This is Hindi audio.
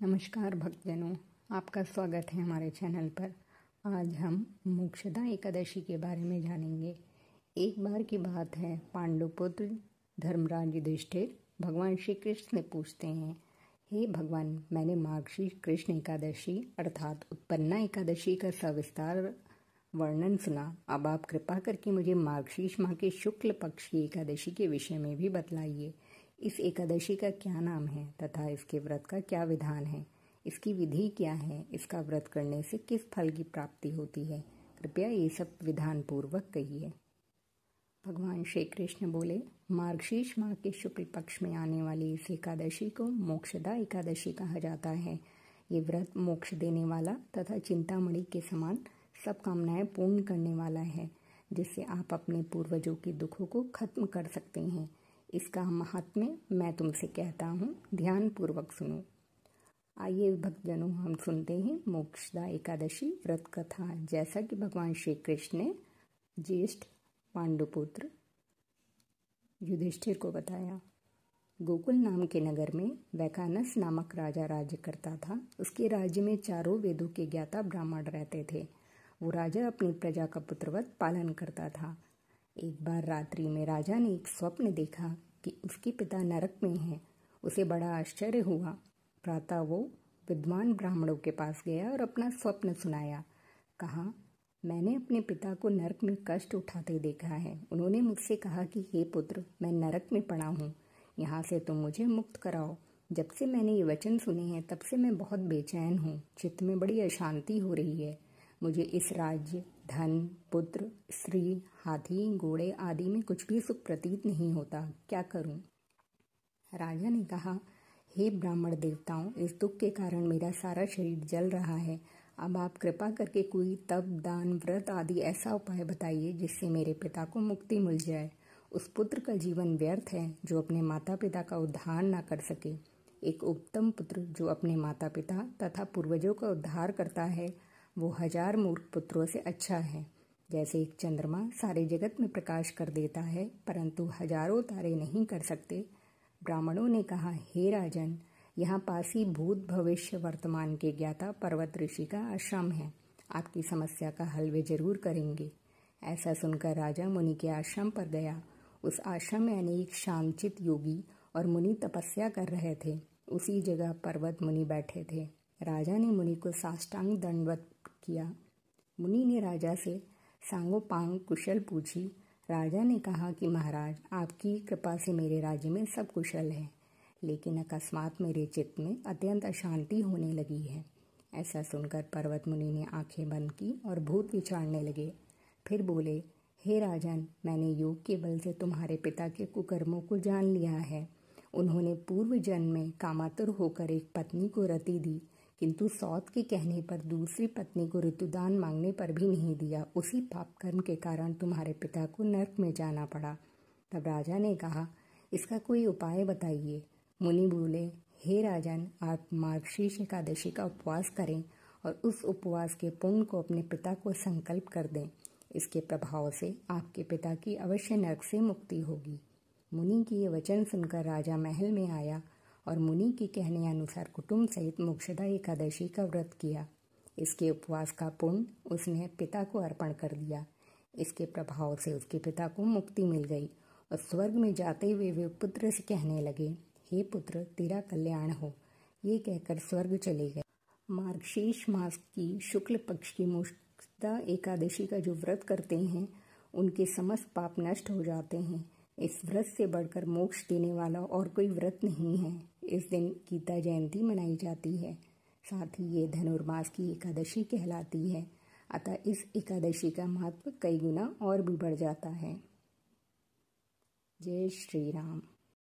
नमस्कार भक्तजनों, आपका स्वागत है हमारे चैनल पर। आज हम मोक्षदा एकादशी के बारे में जानेंगे। एक बार की बात है, पांडुपुत्र धर्मराज युधिष्ठिर भगवान श्री कृष्ण से पूछते हैं, हे भगवान, मैंने मार्गशीर्ष कृष्ण एकादशी अर्थात उत्पन्ना एकादशी का सविस्तार वर्णन सुना। अब आप कृपा करके मुझे मार्गशीर्ष माह के शुक्ल पक्ष की एकादशी के विषय में भी बतलाइए। इस एकादशी का क्या नाम है तथा इसके व्रत का क्या विधान है, इसकी विधि क्या है, इसका व्रत करने से किस फल की प्राप्ति होती है, कृपया ये सब विधान पूर्वक कहिए। भगवान श्री कृष्ण बोले, मार्गशीर्ष माह के शुक्ल पक्ष में आने वाली इस एकादशी को मोक्षदा एकादशी कहा जाता है। ये व्रत मोक्ष देने वाला तथा चिंतामणि के समान सब कामनाएं पूर्ण करने वाला है, जिससे आप अपने पूर्वजों के दुखों को खत्म कर सकते हैं। इसका महात्म्य मैं तुमसे कहता हूँ, ध्यान पूर्वक सुनो। आइए भक्तजनों, हम सुनते हैं मोक्षदा एकादशी व्रत कथा। जैसा कि भगवान श्री कृष्ण ने ज्येष्ठ पांडुपुत्र युधिष्ठिर को बताया। गोकुल नाम के नगर में वैखानस नामक राजा राज्य करता था। उसके राज्य में चारों वेदों के ज्ञाता ब्राह्मण रहते थे। वो राजा अपनी प्रजा का पुत्रवत पालन करता था। एक बार रात्रि में राजा ने एक स्वप्न देखा कि उसके पिता नरक में हैं। उसे बड़ा आश्चर्य हुआ। प्रातः वो विद्वान ब्राह्मणों के पास गया और अपना स्वप्न सुनाया। कहा, मैंने अपने पिता को नरक में कष्ट उठाते देखा है। उन्होंने मुझसे कहा कि हे पुत्र, मैं नरक में पड़ा हूँ, यहाँ से तुम मुझे मुक्त कराओ। जब से मैंने ये वचन सुने हैं तब से मैं बहुत बेचैन हूँ। चित्त में बड़ी अशांति हो रही है। मुझे इस राज्य, धन, पुत्र, स्त्री, हाथी, घोड़े आदि में कुछ भी सुख प्रतीत नहीं होता। क्या करूं? राजा ने कहा, हे ब्राह्मण देवताओं, इस दुख के कारण मेरा सारा शरीर जल रहा है। अब आप कृपा करके कोई तप, दान, व्रत आदि ऐसा उपाय बताइए जिससे मेरे पिता को मुक्ति मिल जाए। उस पुत्र का जीवन व्यर्थ है जो अपने माता पिता का उद्धार न कर सके। एक उत्तम पुत्र जो अपने माता पिता तथा पूर्वजों का उद्धार करता है, वो 1000 मूर्ख पुत्रों से अच्छा है। जैसे एक चंद्रमा सारे जगत में प्रकाश कर देता है, परंतु हजारों तारे नहीं कर सकते। ब्राह्मणों ने कहा, हे राजन, यहाँ पास ही भूत, भविष्य, वर्तमान के ज्ञाता पर्वत ऋषि का आश्रम है। आपकी समस्या का हल वे जरूर करेंगे। ऐसा सुनकर राजा मुनि के आश्रम पर गया। उस आश्रम में अनेक शांतचित्त योगी और मुनि तपस्या कर रहे थे। उसी जगह पर्वत मुनि बैठे थे। राजा ने मुनि को साष्टांग दंडवत किया। मुनि ने राजा से सांगोपांग कुशल पूछी। राजा ने कहा कि महाराज, आपकी कृपा से मेरे राज्य में सब कुशल है, लेकिन अकस्मात मेरे चित्त में अत्यंत अशांति होने लगी है। ऐसा सुनकर पर्वत मुनि ने आंखें बंद की और भूत विचारने लगे। फिर बोले, हे राजन, मैंने योग के बल से तुम्हारे पिता के कुकर्मों को जान लिया है। उन्होंने पूर्व जन्म में कामातुर होकर एक पत्नी को रति दी, किंतु सौत के कहने पर दूसरी पत्नी को ऋतुदान मांगने पर भी नहीं दिया। उसी पाप कर्म के कारण तुम्हारे पिता को नरक में जाना पड़ा। तब राजा ने कहा, इसका कोई उपाय बताइए। मुनि बोले, हे राजन, आप मार्गशीर्ष एकादशी का उपवास करें और उस उपवास के पुण्य को अपने पिता को संकल्प कर दें। इसके प्रभाव से आपके पिता की अवश्य नरक से मुक्ति होगी। मुनि की ये वचन सुनकर राजा महल में आया और मुनि के कहने अनुसार कुटुंब सहित मोक्षदा एकादशी का व्रत किया। इसके उपवास का पुण्य उसने पिता को अर्पण कर दिया। इसके प्रभाव से उसके पिता को मुक्ति मिल गई और स्वर्ग में जाते हुए वे पुत्र से कहने लगे, हे पुत्र, तेरा कल्याण हो। ये कहकर स्वर्ग चले गए। मार्गशीर्ष मास की शुक्ल पक्ष की मोक्षदा एकादशी का जो व्रत करते हैं, उनके समस्त पाप नष्ट हो जाते हैं। इस व्रत से बढ़कर मोक्ष देने वाला और कोई व्रत नहीं है। इस दिन गीता जयंती मनाई जाती है। साथ ही ये धनुर्मास की एकादशी कहलाती है। अतः इस एकादशी का महत्व कई गुना और भी बढ़ जाता है। जय श्री राम।